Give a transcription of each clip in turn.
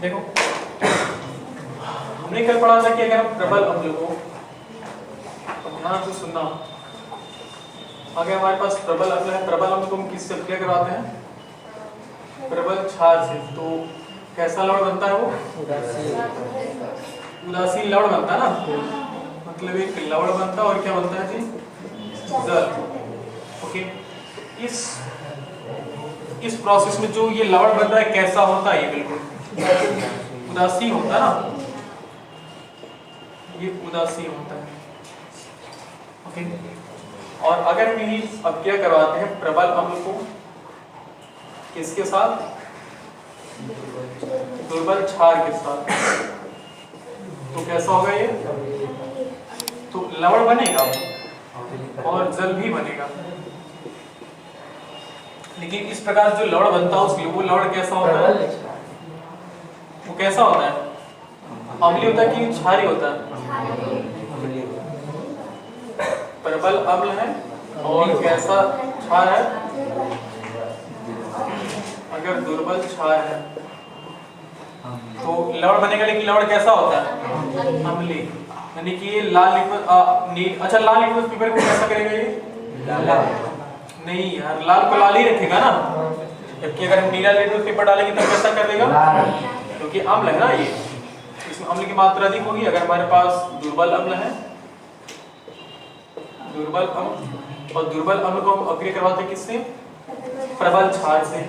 देखो हमने कल पढ़ा था कि अगर हम प्रबल अम्ल को, ध्यान से सुनना, अगर हमारे पास प्रबल अम्ल है, प्रबल अम्ल को हम किससे अभिक्रिया करवाते हैं? प्रबल क्षार से। तो कैसा लवण बनता है वो? उदासीन लवण बनता है ना, मतलब एक लवण बनता है और क्या बनता है जी? जल। ओके, इस प्रोसेस में जो ये लवण बन रहा है कैसा होता है? ये बिल्कुल उदासीन होता है ना, ये उदासीन होता है। ओके, और अगर हम यही अभिक्रिया करवाते हैं प्रबल अम्ल को किसके साथ? दुर्बल क्षार के साथ, तो कैसा होगा ये? तो लवण बनेगा और जल भी बनेगा। लेकिन इस प्रकार जो लवण बनता है उसके लिए वो लवण कैसा होता है? वो कैसा होता है? अम्लीय होता है कि क्षारीय होता है? प्रबल अम्ल है और कैसा क्षार है? अगर दुर्बल क्षार है तो लवण बनेगा, लेकिन लवण कैसा होता है? अम्लीय। यानी कि ये लाल लिक्विड अच्छा, लाल लिक्विड पेपर को कैसा करेगा ये? नहीं यार, लाल को लाल ही रखेगा ना, जबकि अगर हम नीला लिक्विड पेपर डालेंगे तो कैसा कर देगा? क्योंकि अम्ल है ना ये, इसमें अम्ल की मात्रा अधिक होगी। अगर हमारे पास दुर्बल अम्ल है, दुर्बल अम्ल, और दुर्बल अम्ल को हम अभिक्रिया करवाते हैं किससे? प्रबल क्षार से।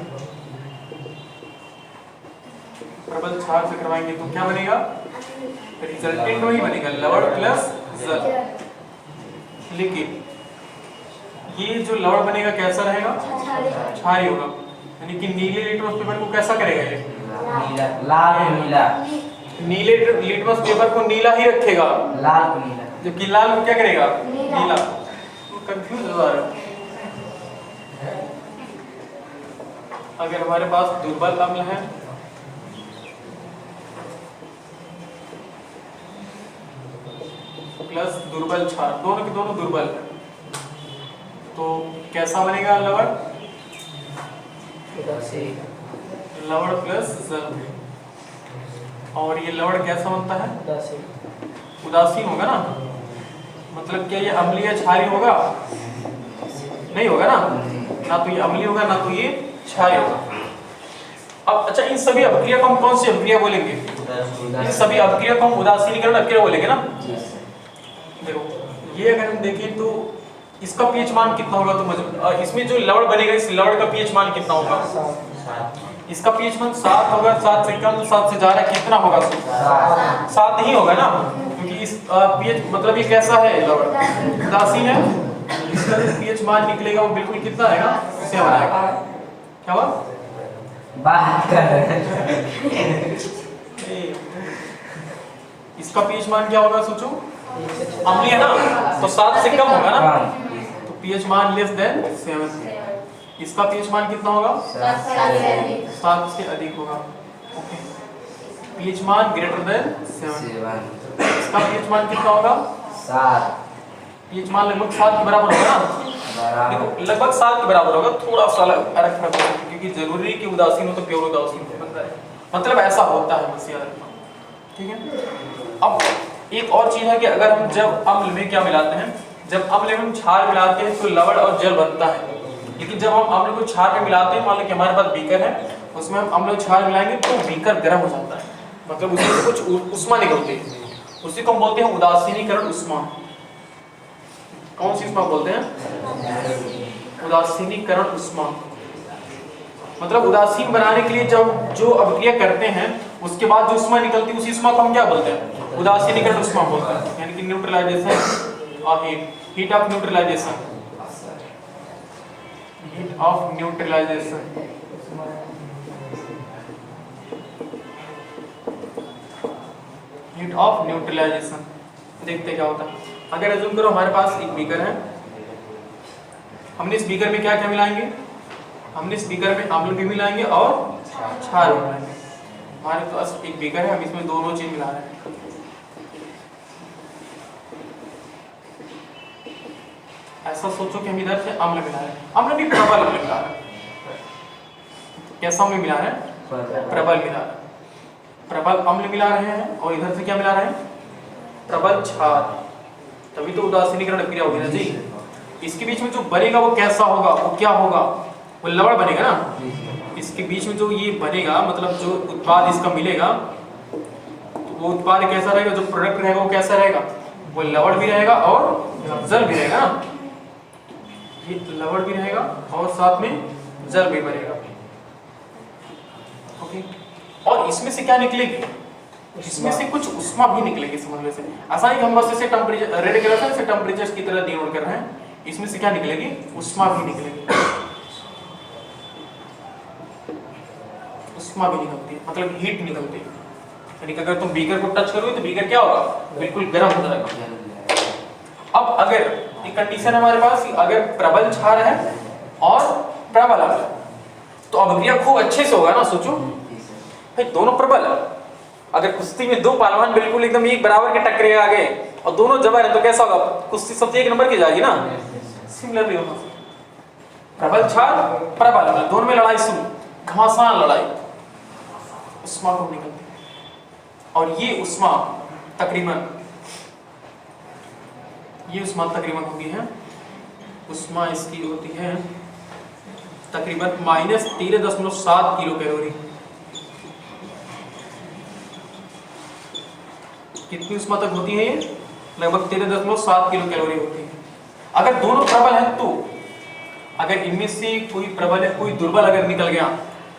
प्रबल क्षार से करवाएंगे तो क्या बनेगा? रिजल्टेंट वही बनेगा, लवण प्लस जल। लेकिन ये जो लवण बनेगा कैसा रहेगा? क्षारीय होगा। यानी कि नीले लिटमस पेपर को कैसा करेगा ये? नीला। नीले लिटमस पेपर को नीला ही रखेगा, लाल को नीला, जबकि लाल को क्या करेगा? नीला। तो कंफ्यूज हो रहा है। अगर हमारे पास दुर्बल अम्ल है प्लस दुर्बल क्षार, दोनों के दोनों दुर्बल है, तो कैसा बनेगा लवण? लवण प्लस जल। और ये लवण कैसा बनता है? उदासीन होगा ना, मतलब क्या ये अम्लीय क्षारीय होगा? नहीं होगा ना, ना तो ये अम्लीय होगा ना तो ये क्षारीय होगा। अब अच्छा, इन सभी अभिक्रिया को हम कौन सी अभिक्रिया बोलेंगे? इन सभी अभिक्रिया को हम उदासीनीकरण अभिक्रिया बोलेंगे ना। देखो ये अगर हम देखें तो इसका पीएच मान कितना होगा? तो इसमें जो लवण बनेगा इस लवण का पीएच मान कितना होगा? इसका पीएच मान 7 होगा। 7 से कम, 7 से ज्यादा कितना होगा? 7 नहीं होगा ना, क्योंकि इस पीएच मतलब ये कैसा है? लवण उदासीन है। इसका जो पीएच मान निकलेगा वो बिल्कुल कितना आएगा? 7 आएगा। क्या हुआ? बात कर रहे हैं। इसका पीएच मान क्या होगा? सोचो, अम्लीय है ना, तो 7 से कम होगा ना, तो पीएच मान लेस देन 7। इसका पीएच मान कितना होगा? 7 से अधिक होगा। ओके, पीएच मान ग्रेटर देन 7। इसका पीएच मान कितना होगा? 7। पीएच मान लगभग 7 के बराबर होगा ना। देखो लगभग 7 के बराबर होगा, थोड़ा सा अलग रखना पड़ेगा, क्योंकि जरूरी है कि उदासीन हो तो प्योर उदासीन बनता है, मतलब ऐसा होता है, बस याद रखना। ठीक है। अब एक और चीज है कि अगर हम जब अम्ल में क्या मिलाते हैं, जब अम्ल में हम क्षार मिलाते हैं तो लवण और जल बनता है। लेकिन जब हम अम्ल को क्षार में मिलाते हैं, मान लो कि हमारे पास बीकर है, उसमें हम अम्ल और क्षार मिलाएंगे तो बीकर गर्म हो जाता है, मतलब उसमें से कुछ उष्मा निकलती है, उसी को हम बोलते हैं उदासीनीकरण उष्मा। कौन सी उष्मा बोलते हैं? उदासीनीकरण उष्मा। मतलब उदासीन बनाने के लिए जब जो अभिक्रिया करते हैं उसके बाद जो उष्मा निकलती है उसी उष्मा को हम क्या बोलते हैं? उदासीनीकरण उष्मा बोलते हैं। यानी कि न्यूट्रलाइजेशन और heat of neutralization, heat of neutralization. Heat of neutralization. देखते क्या होता है। अगर अज्यूम करो हमारे पास एक बीकर है, हमने इस बीकर में क्या क्या मिलाएंगे? हमने इस बीकर में अम्ल भी मिलाएंगे और क्षार भी मिलाएंगे। हमारे पास एक बीकर है, हम इसमें दोनों चीज मिला रहे हैं। ऐसा सोचो कि हम इधर से अम्ल मिला रहे हैं, अम्ल भी प्रबल अम्ल मिला रहे हैं। कैसा अम्ल मिला रहे हैं? प्रबल मिला रहे हैं। प्रबल अम्ल मिला रहे हैं और इधर से क्या मिला रहे हैं, प्रबल क्षार, तभी तो उदासीनीकरण क्रिया होगी ना जी। इसके बीच में जो बनेगा वो कैसा होगा, वो क्या होगा, वो लवण बनेगा ना। इसके बीच में जो ये बनेगा मतलब जो उत्पाद इसका मिलेगा तो वो उत्पाद कैसा रहेगा, जो प्रोडक्ट रहेगा वो कैसा रहेगा, वो लवण भी रहेगा और जल भी रहेगा ना। ये लवण भी रहेगा और साथ में जल भी बनेगा। ओके, और इसमें से क्या निकलेगी, इसमें से कुछ उष्मा भी निकलेगी। समझ से ऐसा नहीं कि हम बस इसे टेम्परेचर रेड कलर से टेम्परेचर की तरह डिनोट कर रहे हैं, इसमें से क्या निकलेगी, उष्मा भी निकलेगी। उष्मा भी निकलती है मतलब हीट निकलती है, यानी कि अगर तुम बीकर को टच करोगे तो बीकर क्या होगा, बिल्कुल गर्म हो जाएगा। अब अगर एक कंडीशन है हमारे पास, अगर प्रबल क्षार है और प्रबल अम्ल, तो अभिक्रिया खूब अच्छे से होगा ना। सोचो भाई दोनों प्रबल है, अगर कुश्ती में दो पहलवान बिल्कुल एकदम एक बराबर के टक्करे आ गए और दोनों जबर है तो कैसा होगा, कुश्ती सबसे एक नंबर की जाएगी ना। सिमिलरली होगा प्रबल क्षार प्रबल अम्ल, दोनों में लड़ाई शुरू, घमासान लड़ाई, उष्मा खूब निकलती है। और ये उष्मा तकरीबन होती है, उष्मा इसकी होती है तकरीबन -13.7 किलो कैलोरी। कितनी उष्मा तक होती है ये, लगभग 13.7 किलो कैलोरी होती है। अगर दोनों प्रबल हैं तो अगर इनमें से कोई प्रबल है कोई दुर्बल अगर निकल गया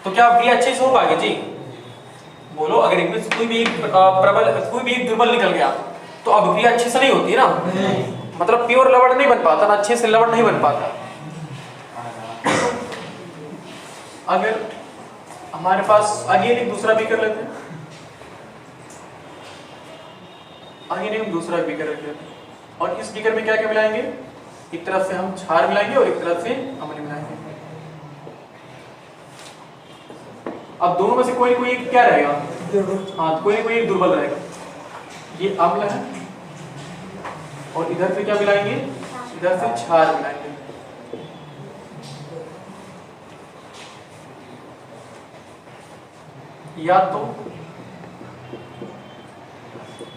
तो क्या अभिक्रिया अच्छे से हो पाएगी जी, बोलो। अगर इनमें से कोई भी एक प्रबल कोई भी एक दुर्बल निकल गया तो अभिक्रिया अच्छे से नहीं होती है ना, मतलब प्योर लवण नहीं बन पाता ना, अच्छे से लवण नहीं बन पाता। अगर हमारे पास आगे एक दूसरा भी कर लेते हैं, आगे नहीं हम दूसरा बीकर रख लेते हैं, और इस बीकर में क्या क्या मिलाएंगे, एक तरफ से हम क्षार मिलाएंगे और एक तरफ से अम्ल मिलाएंगे। अब दोनों में से कोई कोई एक क्या रहेगा, हाँ कोई कोई एक दुर्बल रहेगा। ये अम्ल है और इधर से क्या मिलाएंगे, इधर से क्षार मिलाएंगे। या तो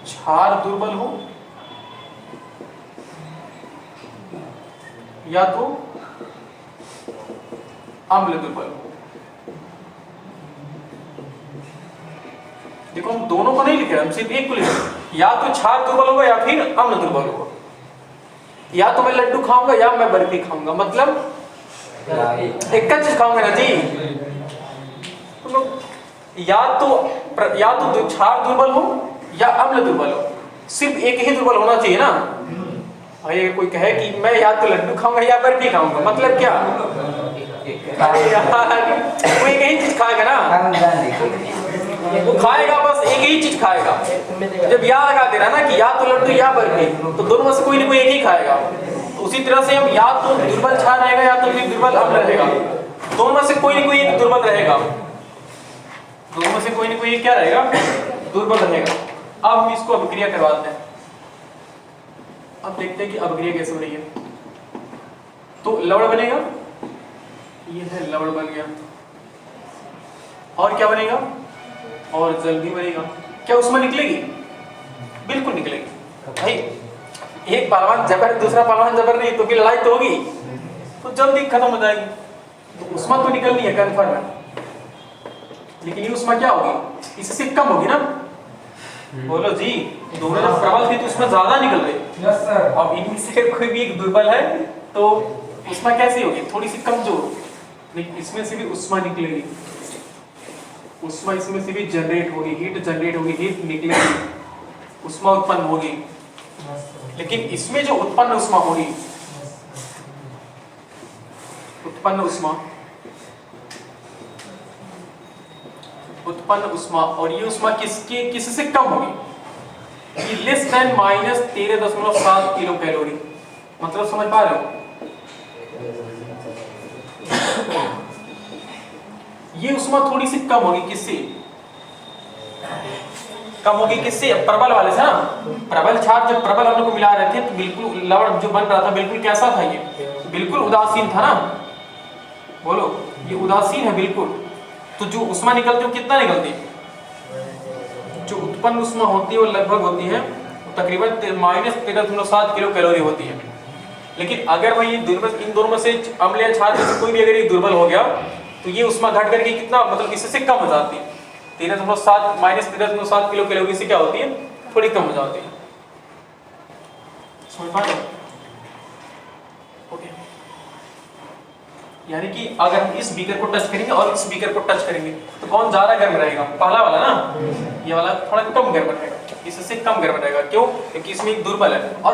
क्षार दुर्बल हो या तो अम्ल दुर्बल हो। देखो हम दोनों को नहीं लिख रहे, हम सिर्फ एक को लिख रहे, या तो क्षार दुर्बल होगा या फिर अम्ल दुर्बल होगा। या तो मैं लड्डू खाऊंगा या मैं बर्फी खाऊंगा, मतलब एक का चीज खाऊंगा ना जी। तो या तो क्षार दुर्बल हो या अम्ल दुर्बल हो, सिर्फ एक ही दुर्बल होना चाहिए ना। अरे कोई कहे कि मैं या तो लड्डू खाऊंगा या बर्फी खाऊंगा, मतलब क्या, वो एक ही चीज खाएगा ना, वो खाएगा बस एक ही चीज खाएगा। जब या लगा दे रहा ना कि या तो लड्डू या बर्फी, तो दोनों में से कोई ना कोई एक ही खाएगा। तो उसी तरह से हम या तो दुर्बल क्षार रहेगा या तो फिर दुर्बल अम्ल रहेगा, दोनों में से कोई ना कोई एक दुर्बल रहेगा, दोनों में से कोई ना कोई क्या रहेगा, दुर्बल रहेगा। अब हम इसको अभिक्रिया करवाते हैं। अब देखते हैं कि अभिक्रिया कैसे हो रही है। तो लवण बनेगा, ये है लवण बन गया, और क्या बनेगा, और जल भी बनेगा। क्या उसमें निकलेगी, बिल्कुल निकलेगी भाई। एक पहलवान जबर दूसरा पहलवान जबर नहीं तो फिर लड़ाई तो होगी, तो जल्दी खत्म हो जाएगी। तो उसमें तो निकलनी है, कन्फर्म है। लेकिन ये उसमें क्या होगी, इससे कम होगी ना। बोलो जी, दोनों जब प्रबल थे तो उसमें ज्यादा निकल रहे। Yes sir. अब इनमें से कोई भी एक दुर्बल है तो उसमें कैसी होगी, थोड़ी सी कमजोर, लेकिन इसमें से भी उष्मा निकलेगी, उष्मा इसमें से भी जनरेट होगी, हीट जनरेट होगी, हीट निकलेगी, उष्मा उत्पन्न होगी। लेकिन इसमें जो उत्पन्न उष्मा होगी, उत्पन्न उष्मा और ये उष्मा किससे कम होगी, ये लेस देन -13.7 किलो कैलोरी। मतलब समझ पा रहे हो, ये उष्मा थोड़ी सी कम होगी, किससे कम होगी, किससे, प्रबल वाले से ना। प्रबल क्षार जब प्रबल अम्ल को मिला रहे थे तो बिल्कुल लवण जो बन रहा था बिल्कुल कैसा था, ये बिल्कुल उदासीन था ना। बोलो, ये उदासीन है बिल्कुल। तो जो उष्मा निकलती है कितना निकलती है, उत्पन्न ऊष्मा होती है वो लगभग होती है तकरीबन -13.7 किलो कैलोरी होती है। लेकिन अगर वही इन दोनों में से अम्ल या क्षार में से कोई भी अगर ये दुर्बल हो गया तो ये ऊष्मा घट करके कितना मतलब इससे कम हो जाती है, -13.7 किलो कैलोरी से क्या होती है, थोड़ी कम हो जाती है। समझ पा रहे हो? ओके, यानी कि अगर हम इस बीकर को टच करेंगे और इस बीकर को टच करेंगे तो कौन ज्यादा गर्म रहेगा? पहला वाला ना, ये वाला थोड़ा कम गर्म रहेगा, इससे कम गर्म रहेगा। क्यों? क्योंकि इसमें एक दुर्बल है। और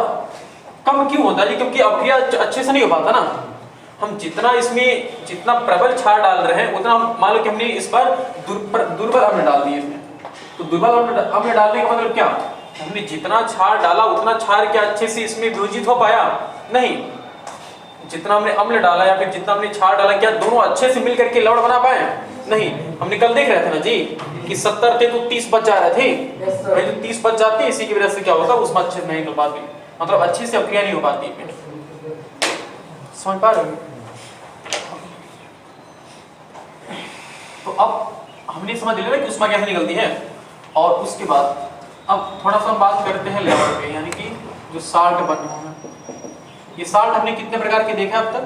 कम क्यों होता है? क्योंकि अभिक्रिया अच्छे से नहीं हो पाता ना। हम जितना इसमें जितना प्रबल क्षार डाल रहे हैं उतना मान लो कि हमने इस बार दुर्बल अम्ल डाल दिए इसमें, तो दुर्बल अम्ल डालने का मतलब क्या? हमने जितना क्षार डाला उतना क्षार क्या अच्छे से इसमें वियोजित हो पाया? नहीं। जितना हमने अम्ल डाला या फिर जितना हमने क्षार डाला क्या दोनों अच्छे से मिलकर के लवण बना पाए? नहीं। हमने कल देख रहे थे ना जी कि 70 थे तो 30 बच जा रहे थे, तो 30 बच जाते हैं, इसी की वजह से क्या होता है उसमें अच्छे से नहीं निकल पाती, मतलब अच्छे से अभिक्रिया नहीं हो पाती। समझ पा रहे हो? तो अब हमने समझ लिया ना कि ऊष्मा कैसे निकलती है। और उसके बाद अब थोड़ा सा हम बात करते हैं लेवल पे, यानी कि जो साल्ट बने होंगे। ये साल्ट हमने कितने प्रकार के देखे अब तक?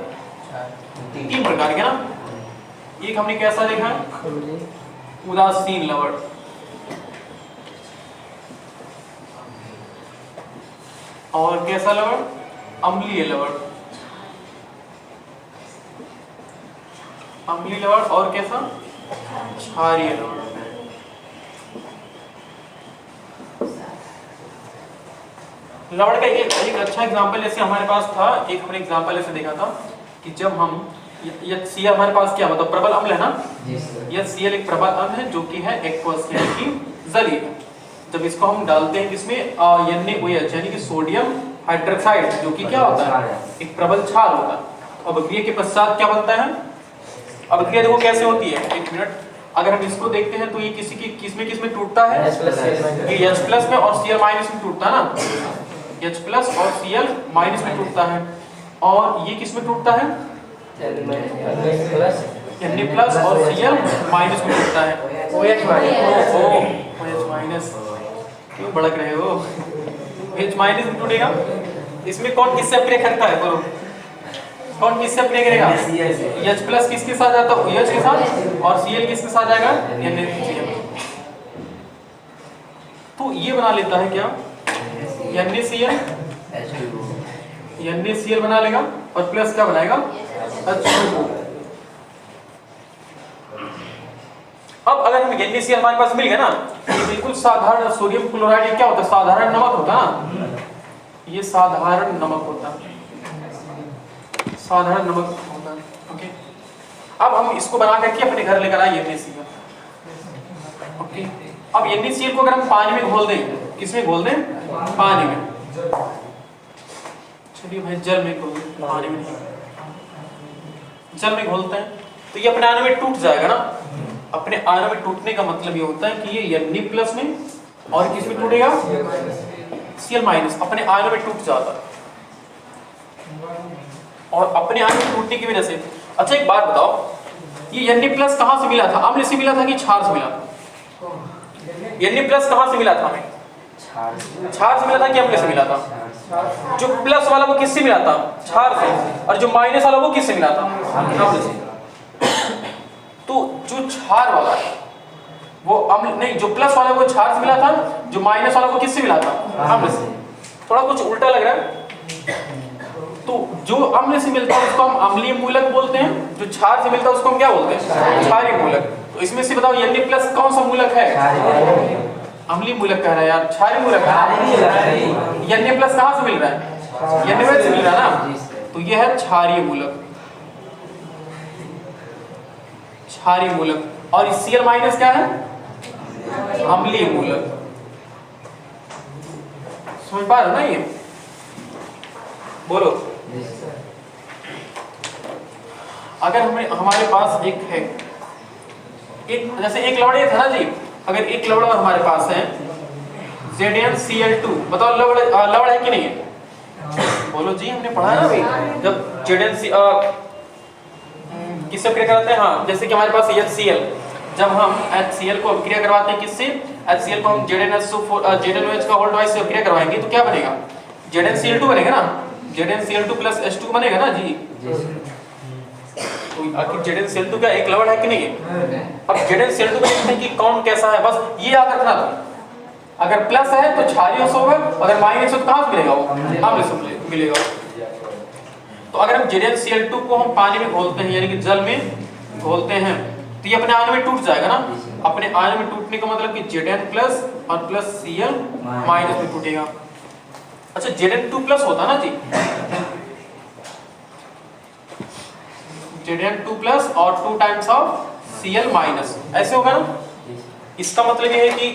3 प्रकार के ना। एक हमने कैसा देखा है? उदासीन लवण, और कैसा लवण? अम्लीय लवण, अम्लीय लवण, और कैसा? क्षारीय लवण। लवण का एक अच्छा एग्जांपल जैसे हमारे पास था, एक हमने एग्जांपल ऐसे देखा था कि जब हम HCl हमारे पास क्या मतलब प्रबल अम्ल है ना, HCl एक प्रबल अम्ल है जो कि है एक्वस यानी कि जलीय। जब इसको हम डालते हैं इसमें NaOH यानी कि सोडियम हाइड्रोक्साइड जो कि क्या होता है? एक प्रबल क्षार होता है। अब अभिक्रिया के पश्चात क्या बनता है? अभिक्रिया देखो कैसे होती है, एक मिनट। अगर हम इसको देखते हैं तो ये किसमें टूटता है? ये H+ में और Cl- में टूटता है ना, H+ और Cl- में टूटता है। और ये किसमें टूटता है? Na+ और Cl- में टूटता है। OH-, क्यों भड़क रहे हो? H- में टूटेगा। इसमें कौन किससे अभिक्रिया करता है? बोलो, कौन किससे अभिक्रिया करेगा? H+ किसके साथ जाता है? OH के साथ। और Cl किसके साथ जाएगा? NaCl। तो ये बना लेता है क्या? NaCl बना लेगा और प्लस क्या बनाएगा? H2O। अब अगर हम NaCl हमारे पास मिल गया ना, ये बिल्कुल साधारण सोडियम क्लोराइड क्या होता है? साधारण नमक होता है ना, ये साधारण नमक होता है, साधारण नमक होता है। ओके, अब हम इसको बना करके अपने घर लेकर आए NaCl। ओके, अब NaCl को अगर हम पानी में घोल दें, किसमें घोल दें? पानी में। चलिए भाई जल में घोल दें, पानी में नहीं, जल में घोलते हैं तो ये अपने आयनों में टूट जाएगा ना। अपने आयनों में टूटने का मतलब ये होता है कि ये Na+ में और किसमें टूटेगा? Cl- अपने आयनों में टूट जाता है। और अपने आयनों में टूटने की वजह से, अच्छा एक बात बताओ, ये Na+ कहां से मिला था? अम्ल से मिला था कि क्षार से मिला था? Na+ कहां से मिला था हमें? क्षार से मिला था कि अम्ल से मिला था? जो प्लस वाला वो किससे मिला था? क्षार से। और जो माइनस वाला वो किससे मिला था? अम्ल से। तो जो क्षार वाला है वो अम्ल नहीं, जो प्लस वाला वो क्षार से मिला था, जो माइनस वाला वो किससे मिला था? अम्ल से। थोड़ा कुछ उल्टा लग रहा है। तो जो अम्ल से मिलता है उसको हम अम्लीय मूलक बोलते हैं, जो क्षार से मिलता है उसको हम क्या बोलते हैं? क्षारीय मूलक। तो इसमें से बताओ Na+ कौन सा मूलक है? अम्लीय मूलक कह रहा है यार, क्षारीय मूलक है। Na+ कहां से मिल रहा है? NaOH से मिल रहा है ना, तो यह है क्षारीय मूलक, क्षारीय मूलक। और Cl- क्या है? अम्लीय मूलक। समझ पा रहे हो ना ये? बोलो। अगर हमारे पास एक है, एक जैसे एक लवण था ना जी, अगर एक लवण हमारे पास है ZnCl2, बताओ लवण है कि नहीं है? बोलो जी, हमने पढ़ा ना अभी, जब किससे अभिक्रिया कराते हैं? हाँ, जैसे कि हमारे पास HCl, जब हम HCl को अभिक्रिया करवाते हैं किससे, HCl को हम ZnOH का होल्ड वाइज से अभिक्रिया करवाएंगे तो क्या बनेगा, ZnCl2 बनेगा ना, ZnCl2 प्लस H2 बनेगा ना जी। तो आखिर ZnCl2 क्या एक लवण है कि नहीं है। अब ZnCl2 को देखते हैं कि कौन कैसा है, बस ये याद रखना था, अगर प्लस है तो क्षारीय होगा, अगर माइनस है तो कहां से मिलेगा वो, अम्ल से मिलेगा। तो अगर हम ZnCl2 को हम पानी में घोलते हैं यानी कि जल में घोलते हैं तो ये अपने आयन में टूट जाएगा ना, अपने आयन में टूटने का मतलब कि Zn प्लस और प्लस Cl माइनस में टूटेगा। अच्छा Zn2 प्लस होता ना जी, Zn2 प्लस और 2 टाइम्स ऑफ Cl माइनस, ऐसे होगा ना। इसका मतलब ये है कि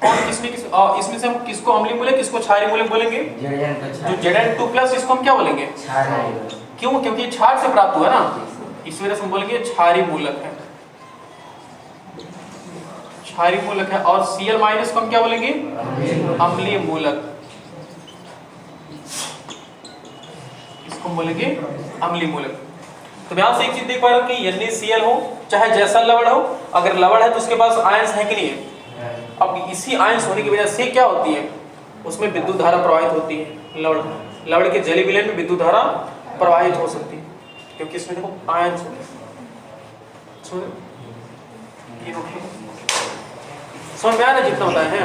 कौन इसमें से हम किसको अम्लीय मूलक किसको क्षारीय मूलक बोलेंगे, जो Zn2 प्लस इसको हम क्या बोलेंगे, क्यों, क्योंकि क्षार से प्राप्त हुआ ना, इस वजह से हम बोलेंगे क्षारीय मूलक है, क्षारीय मूलक है। और Cl माइनस को हम क्या बोलेंगे, अम्लीय मूलक, इसको हम बोलेंगे अम्लीय मूलक। तो यहां से एक चीज देख पा रहे हो कि NaCl हो चाहे जैसा लवण हो, अगर लवण है तो उसके पास आयंस है कि नहीं है। अब इसी आयंस होने की वजह से क्या होती है, उसमें विद्युत धारा प्रवाहित होती है, लवण के जलीय विलयन में विद्युत धारा प्रवाहित हो सकती है, क्योंकि इसमें देखो आयंस होते हैं। समझ में आ रहा जितना बताया है,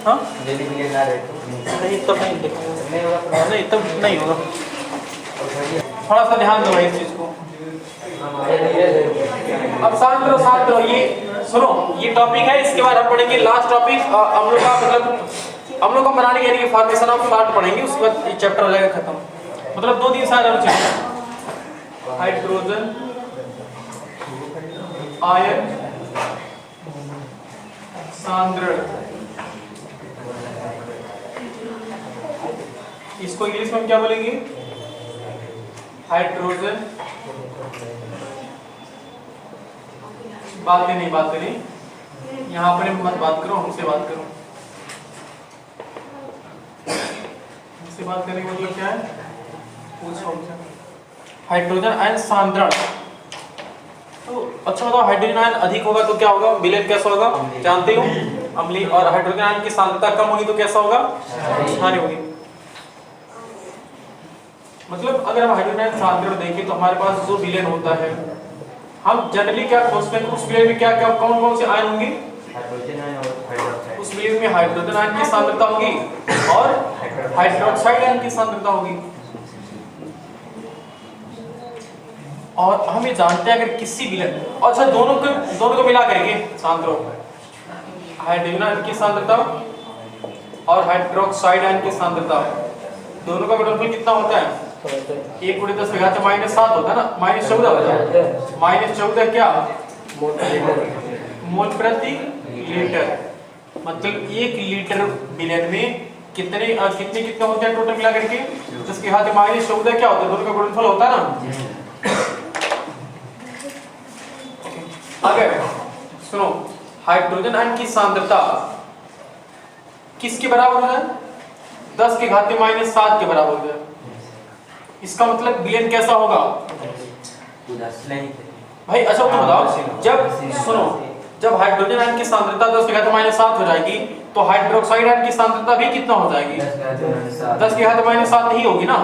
हाँ नहीं तब नहीं तब नहीं होगा, थोड़ा सा ध्यान दो इस चीज को। अब शांत रहो, ये सुनो, ये टॉपिक है, इसके बाद हम पढ़ेंगे लास्ट टॉपिक अम्लों का, मतलब अम्लों को बनाने यानी कि फॉर्मेशन ऑफ सॉल्ट पढ़ेंगे, उसके बाद ये चैप्टर हो जाएगा खत्म। मतलब 2-3 साल और चीजें, हाइड्रोजन आयन सांद्रण, इसको इंग्लिश में क्या बोलेंगे, हाइड्रोजन, बातें नहीं, यहाँ पर मत बात करो, हमसे बात करो, हमसे बात करने का मतलब क्या है, पूछो हमसे। हाइड्रोजन आयन सांद्रण, तो अच्छा बताओ हाइड्रोजन आयन अधिक होगा तो क्या होगा, विलयन कैसा होगा, जानते हो, अम्लीय। और हाइड्रोजन आयन की सांद्रता कम होगी तो कैसा होगा, क्षारीय होगी। मतलब अगर हम हाइड्रोजन आयन सांद्रण देखें तो हमारे पास जो विलयन होता है, हम जनरली क्या खोजते हैं, उस विलयन में क्या क्या कौन-कौन से आयन होंगे, उस विलयन में हाइड्रोजन आयन की सांद्रता होगी और हाइड्रोक्साइड आयन की सांद्रता होगी। और हम ये जानते हैं अगर किसी विलयन, अच्छा दोनों को मिला करके सांद्रो, हाइड्रोजन आयन की सांद्रता और हाइड्रोक्साइड आयन की सांद्रता, दोनों का गुणनफल कितना होता है, 1 × 10⁻⁷ होता है ना, -14 होता है, -14 क्या मोल प्रति लीटर, मतलब 1 लीटर विलयन में कितने होते हैं टोटल मिला करके, 10⁻⁻14 क्या होता है, दोनों का गुणनफल होता है ना। अगर सुनो हाइड्रोजन आयन की सांद्रता किसके बराबर हो जाए, 10⁻⁷ के बराबर हो जाए, इसका मतलब विलयन कैसा होगा भाई। अच्छा तो बताओ, जब हाइड्रोजन आयन की सांद्रता 10⁻⁷ हो जाएगी तो हाइड्रोक्साइड आयन की सांद्रता भी कितना हो जाएगी, 10⁻⁷ नहीं होगी ना,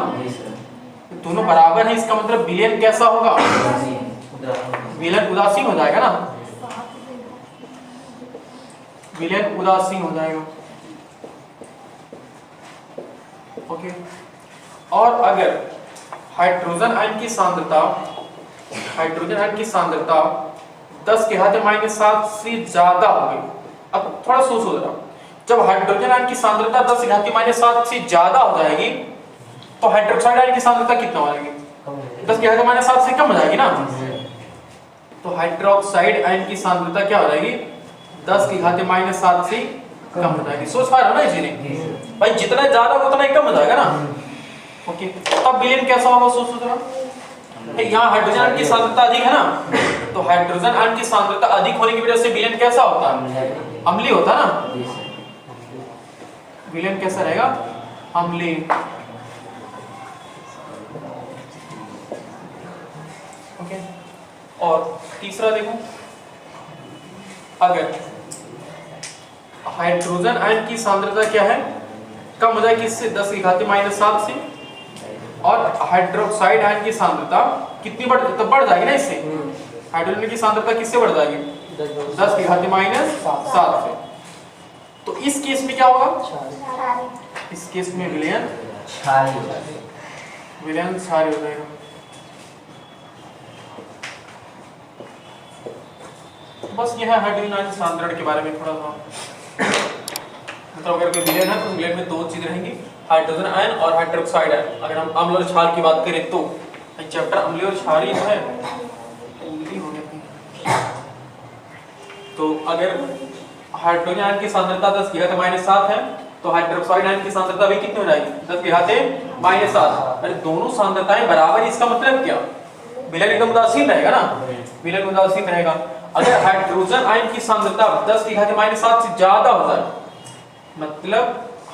दोनों बराबर है, इसका मतलब विलयन कैसा होगा, विलयन उदासीन हो जाएगा ना, विलयन उदासीन हो जाएगा। ओके। और अगर हाइड्रोजन आयन की सांद्रता 10⁻⁷ से ज्यादा हो गई, अब थोड़ा सोचो जरा, जब हाइड्रोजन आयन की सांद्रता 10⁻⁷ से ज्यादा हो जाएगी तो हाइड्रोक्साइड आयन की सांद्रता कितना हो जाएगी, 10⁻⁷ से कम हो जाएगी ना, तो हाइड्रोक्साइड आयन की सांद्रता क्या हो जाएगी, 10⁻⁷ से कम हो जाएगी। सोच पा रहे हो ना इसीलिए भाई, जितना ज्यादा होगा उतना ही कम हो जाएगा ना। ओके, तब विलयन कैसा होगा सोचो जरा, यहाँ हाइड्रोजन आयन की सांद्रता अधिक है ना, तो हाइड्रोजन आयन की सांद्रता अधिक होने की वजह से विलयन कैसा होता है, अम्लीय होता है ना, विलयन कैसा रहेगा, अम्लीय। ओके। और तीसरा देखो, अगर हाइड्रोजन आयन की सांद्रता क्या है, कम हो जाएगी इससे 10 की घात -7 से, और हाइड्रोक्साइड आयन की सांद्रता कितनी बढ़ जाएगी ना इससे, हाइड्रोजन की सांद्रता किससे बढ़ जाएगी 10 की घात -7 से। तो इस केस में क्या होगा, इस केस में विलयन क्षारीय हो जाएगा। बस यह है हाइड्रोजन आयन सांद्रण के बारे में थोड़ा सा, मतलब अगर कोई विलयन है तो विलयन में दो चीज रहेंगी, हाइड्रोजन आयन और हाइड्रोक्साइड आयन। अगर हम अम्ल और क्षार की बात करें तो चैप्टर अम्लीय और क्षारीय जो है उल्टी हो गया। तो अगर हाइड्रोजन आयन की सांद्रता 10 की घात -7 है तो हाइड्रोक्साइड आयन की सांद्रता भी कितनी हो जाएगी 10 की घात -7। अरे दोनों सांद्रताएं बराबर, इसका मतलब क्या, विलयन एकदम उदासीन रहेगा ना, विलयन उदासीन रहेगा। अगर हाइड्रोजन आयन की सांद्रता 10 की घात -7 से ज्यादा हो जाए, मतलब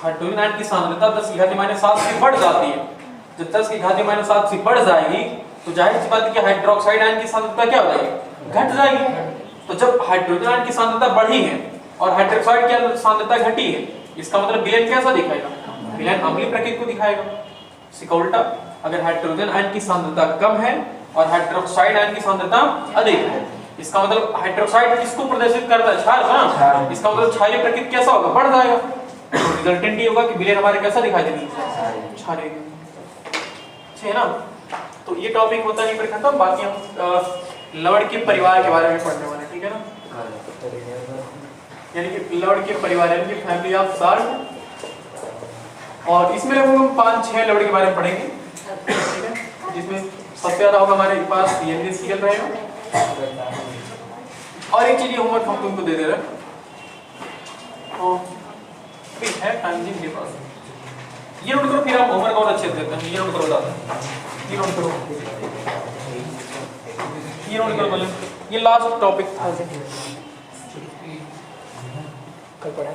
हाइड्रोजन आयन की सांद्रता 10 की घात -7 से बढ़ जाती है, जब 10 की घात -7 से बढ़ जाएगी तो जाहिर सी बात है कि हाइड्रोक्साइड आयन की सांद्रता क्या हो जाएगी, घट जाएगी। तो जब हाइड्रोजन आयन की सांद्रता बढ़ी है और हाइड्रोक्साइड की सांद्रता घटी है, इसका मतलब विलयन कैसा दिखाएगा, विलयन अम्लीय प्रकृति को दिखाएगा। इसका उल्टा, अगर हाइड्रोजन आयन की सांद्रता कम है और हाइड्रोक्साइड आयन की सांद्रता अधिक है, इसका मतलब हाइड्रोक्साइड किसको प्रदर्शित करता है, क्षार ना, इसका मतलब क्षारीय प्रकृति कैसा होगा, बढ़ जाएगा। तो रिजल्टेंट ये होगा कि विलयन हमारे कैसा दिखाई देगा, क्षारीय। ठीक है ना। तो ये टॉपिक होता नहीं पर खत्म, बाकी हम लवण के परिवार के बारे में पढ़ने वाले हैं, ठीक है ना, यानी कि लवण के परिवार यानी कि फैमिली ऑफ साल्ट, और इसमें हम 5-6 लवण के बारे में पढ़ेंगे, ठीक है, जिसमें सबसे ज्यादा होगा हमारे पास NaCl रहेगा। और एक चीज होमवर्क हम तुमको दे दे रहे हैं, है टाइमिंग के पास, ये नोट करो, फिर हम होमवर्क और अच्छे से देते हैं। ये नोट करो दादा, ये नोट करो, ये नोट करो, बोले ये लास्ट टॉपिक कल पढ़ा